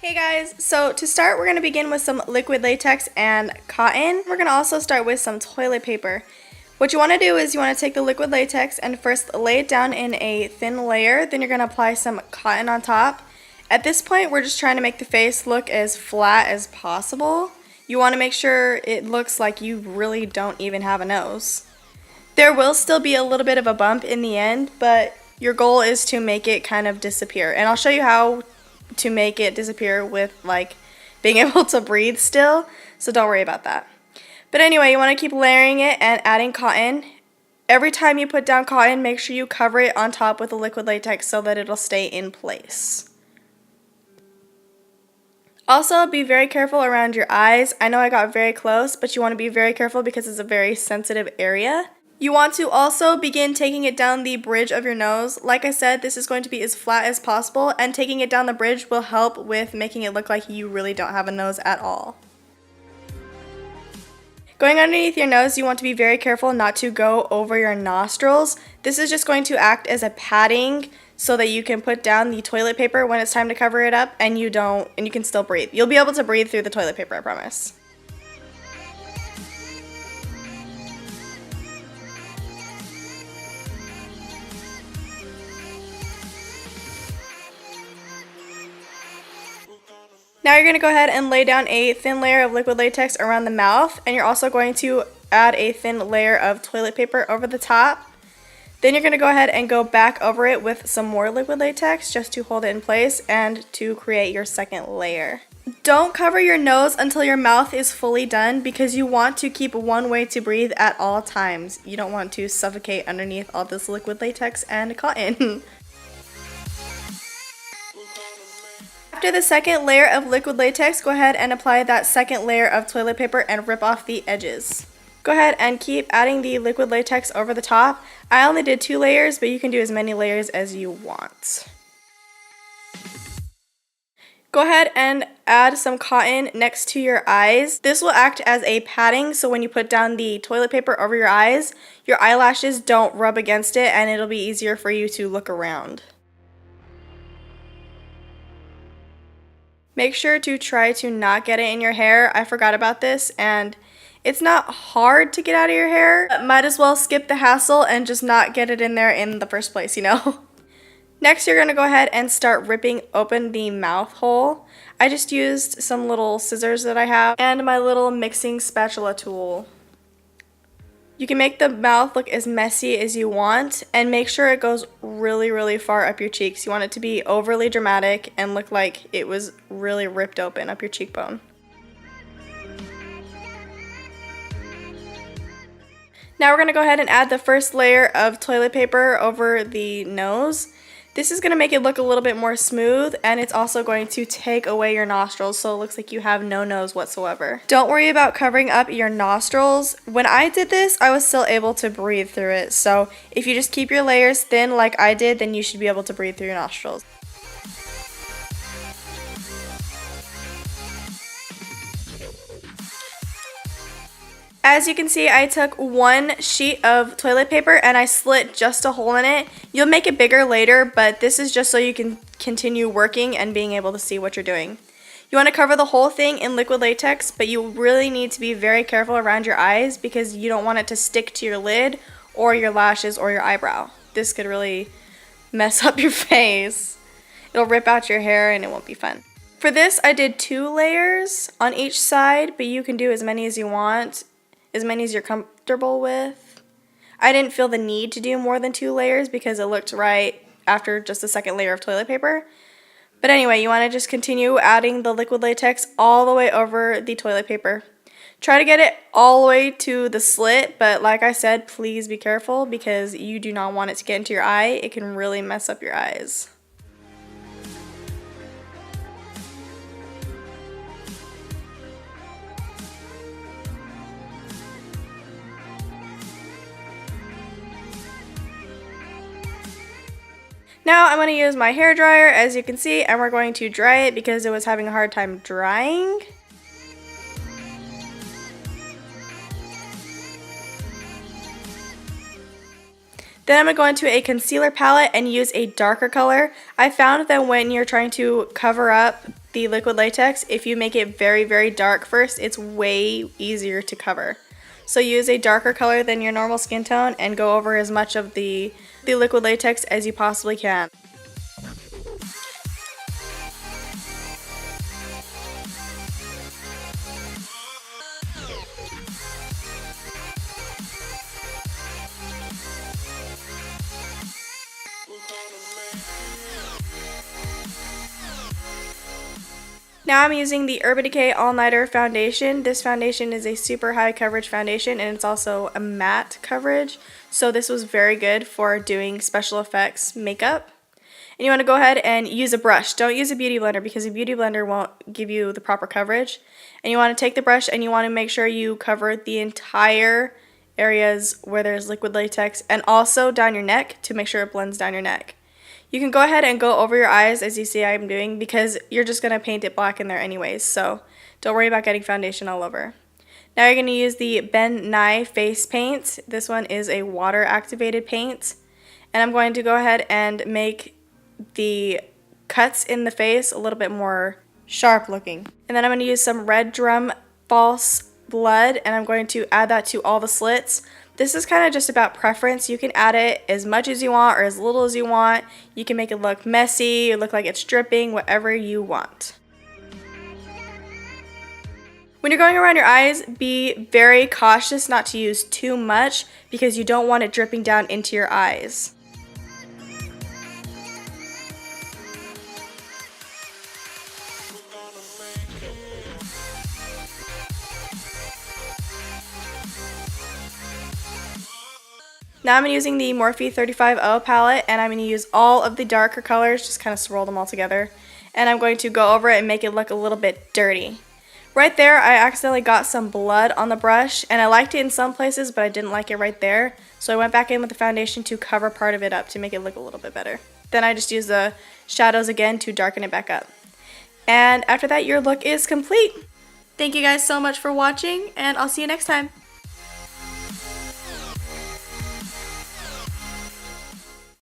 Hey guys, so to start we're going to begin with some liquid latex and cotton. We're going to also start with some toilet paper. What you want to do is you want to take the liquid latex and first lay it down in a thin layer, then you're going to apply some cotton on top. At this point we're just trying to make the face look as flat as possible. You want to make sure it looks like you really don't even have a nose. There will still be a little bit of a bump in the end, but your goal is to make it kind of disappear. And I'll show you how to make it disappear with like being able to breathe still, so don't worry about that. But anyway, you want to keep layering it and adding cotton. Every time you put down cotton, make sure you cover it on top with the liquid latex so that it'll stay in place. Also, be very careful around your eyes. I know I got very close, but you want to be very careful because it's a very sensitive area. You want to also begin taking it down the bridge of your nose. Like I said, this is going to be as flat as possible, and taking it down the bridge will help with making it look like you really don't have a nose at all. Going underneath your nose, you want to be very careful not to go over your nostrils. This is just going to act as a padding so that you can put down the toilet paper when it's time to cover it up and you can still breathe. You'll be able to breathe through the toilet paper, I promise. Now you're going to go ahead and lay down a thin layer of liquid latex around the mouth, and you're also going to add a thin layer of toilet paper over the top. Then you're going to go ahead and go back over it with some more liquid latex just to hold it in place and to create your second layer. Don't cover your nose until your mouth is fully done because you want to keep one way to breathe at all times. You don't want to suffocate underneath all this liquid latex and cotton. After the second layer of liquid latex, go ahead and apply that second layer of toilet paper and rip off the edges. Go ahead and keep adding the liquid latex over the top. I only did 2 layers, but you can do as many layers as you want. Go ahead and add some cotton next to your eyes. This will act as a padding, so when you put down the toilet paper over your eyes, your eyelashes don't rub against it and it'll be easier for you to look around. Make sure to try to not get it in your hair. I forgot about this, and it's not hard to get out of your hair. But might as well skip the hassle and just not get it in there in the first place, you know? Next, you're going to go ahead and start ripping open the mouth hole. I just used some little scissors that I have and my little mixing spatula tool. You can make the mouth look as messy as you want and make sure it goes really, really far up your cheeks. You want it to be overly dramatic and look like it was really ripped open up your cheekbone. Now we're going to go ahead and add the first layer of toilet paper over the nose. This is going to make it look a little bit more smooth, and it's also going to take away your nostrils so it looks like you have no nose whatsoever. Don't worry about covering up your nostrils. When I did this, I was still able to breathe through it, so if you just keep your layers thin like I did, then you should be able to breathe through your nostrils. As you can see, I took 1 sheet of toilet paper and I slit just a hole in it. You'll make it bigger later, but this is just so you can continue working and being able to see what you're doing. You want to cover the whole thing in liquid latex, but you really need to be very careful around your eyes because you don't want it to stick to your lid or your lashes or your eyebrow. This could really mess up your face. It'll rip out your hair and it won't be fun. For this, I did 2 layers on each side, but you can do as many as you want. As many as you're comfortable with. I didn't feel the need to do more than 2 layers because it looked right after just the second layer of toilet paper. But anyway, you want to just continue adding the liquid latex all the way over the toilet paper. Try to get it all the way to the slit, but like I said, please be careful because you do not want it to get into your eye. It can really mess up your eyes. Now I'm going to use my hair dryer, as you can see, and we're going to dry it because it was having a hard time drying. Then I'm going to go into a concealer palette and use a darker color. I found that when you're trying to cover up the liquid latex, if you make it very, very dark first, it's way easier to cover. So use a darker color than your normal skin tone and go over as much of the liquid latex as you possibly can. Now I'm using the Urban Decay All Nighter foundation. This foundation is a super high coverage foundation and it's also a matte coverage. So this was very good for doing special effects makeup. And you want to go ahead and use a brush. Don't use a beauty blender because a beauty blender won't give you the proper coverage. And you want to take the brush and you want to make sure you cover the entire areas where there's liquid latex and also down your neck to make sure it blends down your neck. You can go ahead and go over your eyes as you see I'm doing because you're just going to paint it black in there anyways, so don't worry about getting foundation all over. Now you're going to use the Ben Nye face paint. This one is a water activated paint, and I'm going to go ahead and make the cuts in the face a little bit more sharp looking. And then I'm going to use some Red Drum False Blood and I'm going to add that to all the slits. This is kind of just about preference. You can add it as much as you want or as little as you want. You can make it look messy, look like it's dripping, whatever you want. When you're going around your eyes, be very cautious not to use too much because you don't want it dripping down into your eyes. Now I'm using the Morphe 35O palette and I'm going to use all of the darker colors, just kind of swirl them all together. And I'm going to go over it and make it look a little bit dirty. Right there I accidentally got some blood on the brush and I liked it in some places but I didn't like it right there. So I went back in with the foundation to cover part of it up to make it look a little bit better. Then I just used the shadows again to darken it back up. And after that your look is complete. Thank you guys so much for watching and I'll see you next time.